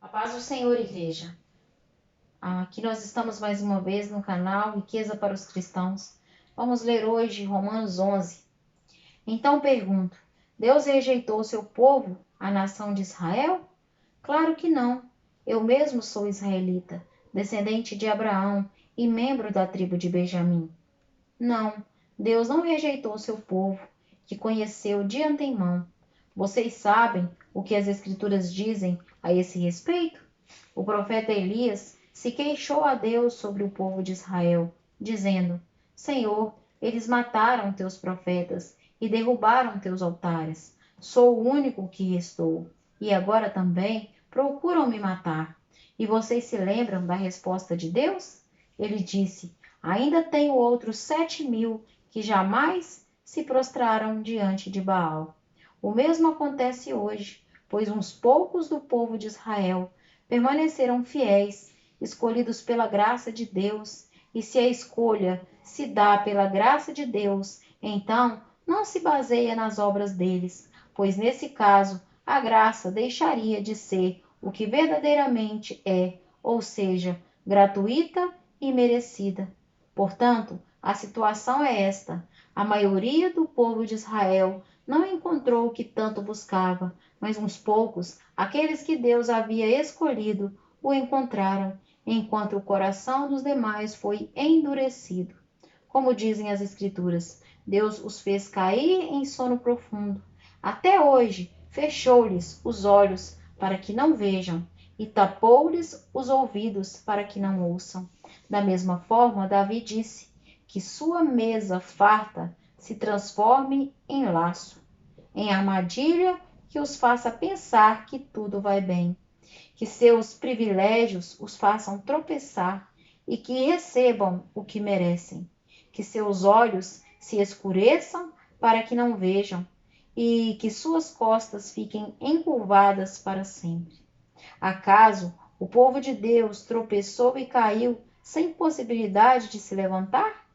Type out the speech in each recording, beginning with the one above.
A paz do Senhor, igreja. Aqui nós estamos mais uma vez no canal Riqueza para os Cristãos. Vamos ler hoje Romanos 11. Então pergunto: Deus rejeitou seu povo, a nação de Israel? Claro que não. Eu mesmo sou israelita, descendente de Abraão e membro da tribo de Benjamim. Não, Deus não rejeitou seu povo, que conheceu de antemão. Vocês sabem o que as Escrituras dizem a esse respeito? O profeta Elias se queixou a Deus sobre o povo de Israel, dizendo: Senhor, eles mataram teus profetas e derrubaram teus altares. Sou o único que restou, e agora também procuram me matar. E vocês se lembram da resposta de Deus? Ele disse: Ainda tenho outros 7.000 que jamais se prostraram diante de Baal. O mesmo acontece hoje, pois uns poucos do povo de Israel permaneceram fiéis, escolhidos pela graça de Deus. E se a escolha se dá pela graça de Deus, então não se baseia nas obras deles, pois nesse caso a graça deixaria de ser o que verdadeiramente é, ou seja, gratuita e merecida. Portanto, a situação é esta: a maioria do povo de Israel não encontrou o que tanto buscava, mas uns poucos, aqueles que Deus havia escolhido, o encontraram, enquanto o coração dos demais foi endurecido. Como dizem as Escrituras, Deus os fez cair em sono profundo. Até hoje, fechou-lhes os olhos para que não vejam, e tapou-lhes os ouvidos para que não ouçam. Da mesma forma, Davi disse: que sua mesa farta se transforme em laço, em armadilha que os faça pensar que tudo vai bem, que seus privilégios os façam tropeçar e que recebam o que merecem, que seus olhos se escureçam para que não vejam e que suas costas fiquem encurvadas para sempre. Acaso o povo de Deus tropeçou e caiu sem possibilidade de se levantar?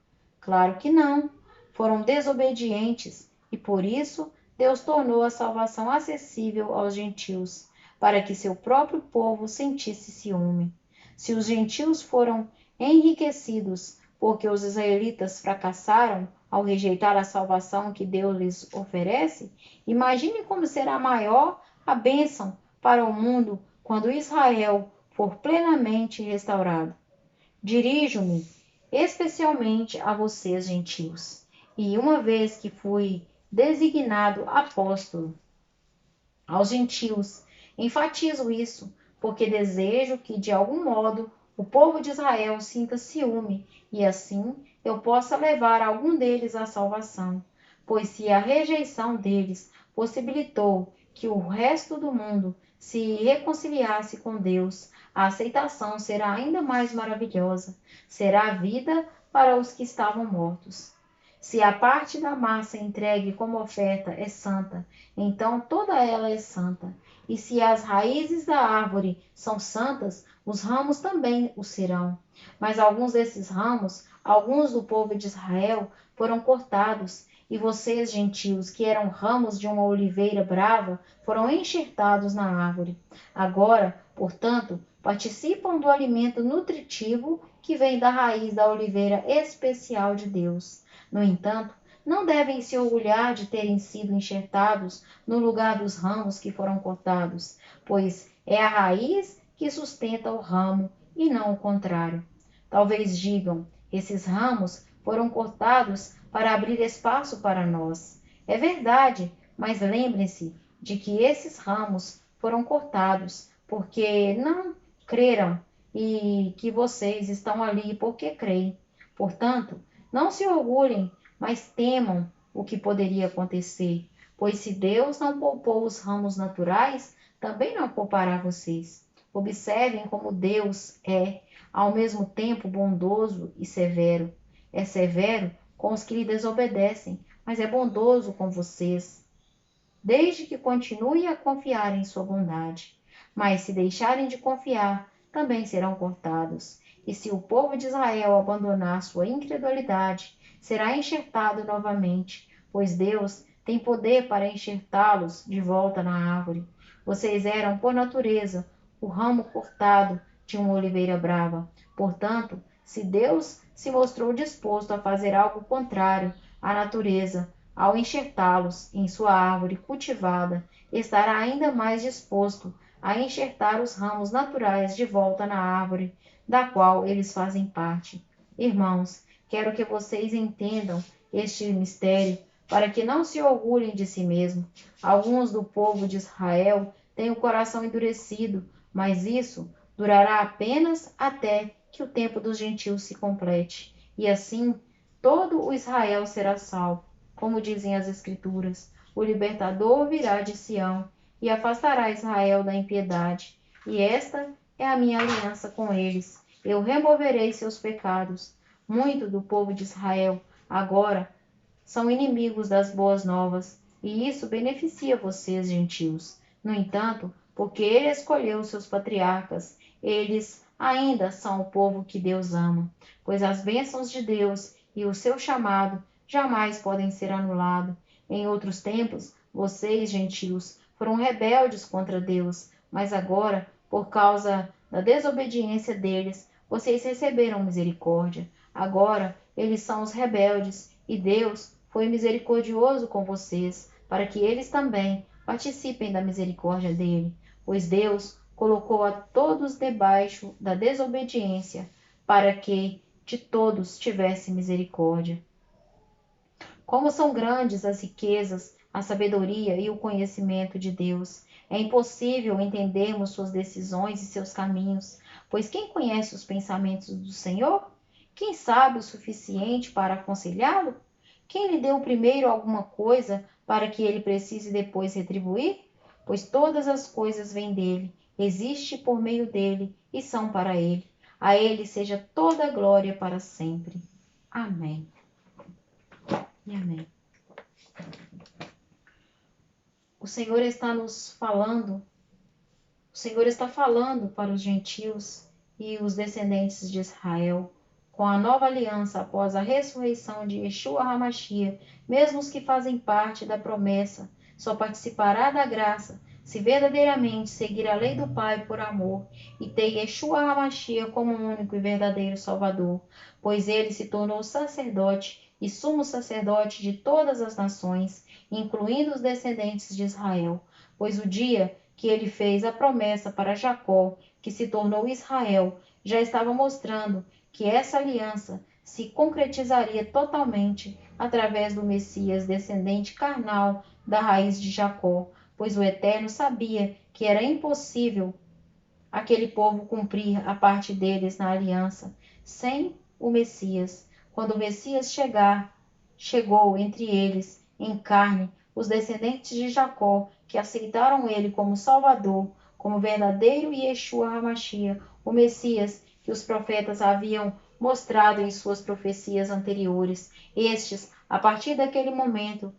Claro que não. Foram desobedientes e por isso Deus tornou a salvação acessível aos gentios, para que seu próprio povo sentisse ciúme. Se os gentios foram enriquecidos porque os israelitas fracassaram ao rejeitar a salvação que Deus lhes oferece, imagine como será maior a bênção para o mundo quando Israel for plenamente restaurado. Dirijo-me especialmente a vocês, gentios, e uma vez que fui designado apóstolo aos gentios, enfatizo isso, porque desejo que, de algum modo, o povo de Israel sinta ciúme e assim eu possa levar algum deles à salvação, pois se a rejeição deles possibilitou que o resto do mundo se reconciliasse com Deus, a aceitação será ainda mais maravilhosa, será a vida para os que estavam mortos. Se a parte da massa entregue como oferta é santa, então toda ela é santa. E se as raízes da árvore são santas, os ramos também o serão. Mas alguns desses ramos, alguns do povo de Israel, foram cortados, e vocês, gentios, que eram ramos de uma oliveira brava, foram enxertados na árvore. Agora, portanto, participam do alimento nutritivo que vem da raiz da oliveira especial de Deus. No entanto, não devem se orgulhar de terem sido enxertados no lugar dos ramos que foram cortados, pois é a raiz que sustenta o ramo e não o contrário. Talvez digam: esses ramos foram cortados para abrir espaço para nós. É verdade, mas lembrem-se de que esses ramos foram cortados porque não creram e que vocês estão ali porque creem. Portanto, não se orgulhem, mas temam o que poderia acontecer, pois se Deus não poupou os ramos naturais, também não poupará vocês. Observem como Deus é, ao mesmo tempo, bondoso e severo. É severo com os que lhe desobedecem, mas é bondoso com vocês, desde que continue a confiar em sua bondade. Mas se deixarem de confiar, também serão cortados. E se o povo de Israel abandonar sua incredulidade, será enxertado novamente, pois Deus tem poder para enxertá-los de volta na árvore. Vocês eram, por natureza, o ramo cortado de uma oliveira brava. Portanto, se Deus se mostrou disposto a fazer algo contrário à natureza, ao enxertá-los em sua árvore cultivada, estará ainda mais disposto a enxertar os ramos naturais de volta na árvore da qual eles fazem parte. Irmãos, quero que vocês entendam este mistério para que não se orgulhem de si mesmos. Alguns do povo de Israel têm o coração endurecido, mas isso durará apenas até que o tempo dos gentios se complete. E assim, todo o Israel será salvo. Como dizem as Escrituras, o libertador virá de Sião e afastará Israel da impiedade. E esta é a minha aliança com eles. Eu removerei seus pecados. Muito do povo de Israel agora são inimigos das boas novas, e isso beneficia vocês, gentios. No entanto, porque ele escolheu seus patriarcas, eles ainda são o povo que Deus ama, pois as bênçãos de Deus e o seu chamado jamais podem ser anulados. Em outros tempos, vocês, gentios, foram rebeldes contra Deus, mas agora, por causa da desobediência deles, vocês receberam misericórdia. Agora, eles são os rebeldes, e Deus foi misericordioso com vocês, para que eles também participem da misericórdia dele, pois Deus colocou a todos debaixo da desobediência, para que de todos tivesse misericórdia. Como são grandes as riquezas, a sabedoria e o conhecimento de Deus! É impossível entendermos suas decisões e seus caminhos, pois quem conhece os pensamentos do Senhor? Quem sabe o suficiente para aconselhá-lo? Quem lhe deu primeiro alguma coisa para que ele precise depois retribuir? Pois todas as coisas vêm dele, existe por meio dele e são para ele. A ele seja toda a glória para sempre. Amém. E amém. O Senhor está nos falando, o Senhor está falando para os gentios e os descendentes de Israel, com a nova aliança após a ressurreição de Yeshua HaMashiach, mesmo os que fazem parte da promessa, só participará da graça se verdadeiramente seguir a lei do Pai por amor e ter Yeshua HaMashiach como único e verdadeiro Salvador, pois ele se tornou sacerdote e sumo sacerdote de todas as nações, incluindo os descendentes de Israel, pois o dia que ele fez a promessa para Jacó, que se tornou Israel, já estava mostrando que essa aliança se concretizaria totalmente através do Messias, descendente carnal da raiz de Jacó, pois o Eterno sabia que era impossível aquele povo cumprir a parte deles na aliança sem o Messias. Quando o Messias chegou entre eles em carne, os descendentes de Jacó, que aceitaram ele como Salvador, como verdadeiro Yeshua HaMashiach, o Messias que os profetas haviam mostrado em suas profecias anteriores. Estes, a partir daquele momento,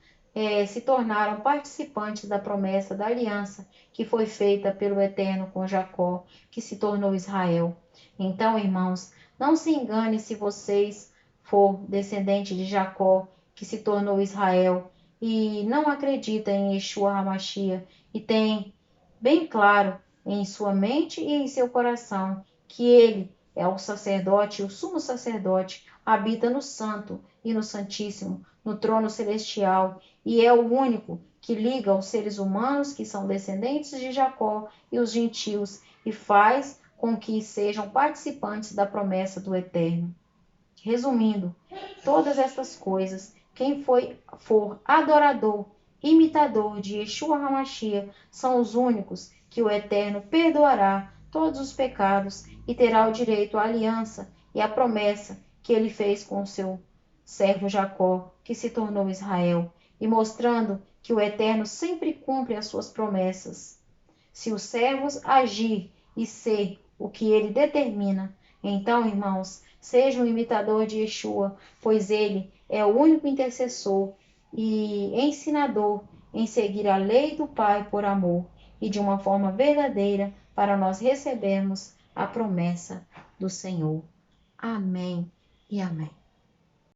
se tornaram participantes da promessa da aliança que foi feita pelo Eterno com Jacó, que se tornou Israel. Então, irmãos, não se engane se vocês for descendente de Jacó, que se tornou Israel, e não acredita em Yeshua HaMashiach, e tem bem claro em sua mente e em seu coração que ele é o sacerdote, o sumo sacerdote, habita no santo e no santíssimo, no trono celestial, e é o único que liga os seres humanos que são descendentes de Jacó e os gentios, e faz com que sejam participantes da promessa do Eterno. Resumindo, todas estas coisas, quem for adorador, imitador de Yeshua HaMashiach, são os únicos que o Eterno perdoará todos os pecados e terá o direito à aliança e à promessa que ele fez com o seu servo Jacó, que se tornou Israel, e mostrando que o Eterno sempre cumpre as suas promessas. Se os servos agir e ser o que ele determina, então, irmãos, seja um imitador de Yeshua, pois ele é o único intercessor e ensinador em seguir a lei do Pai por amor e de uma forma verdadeira para nós recebermos a promessa do Senhor. Amém e amém.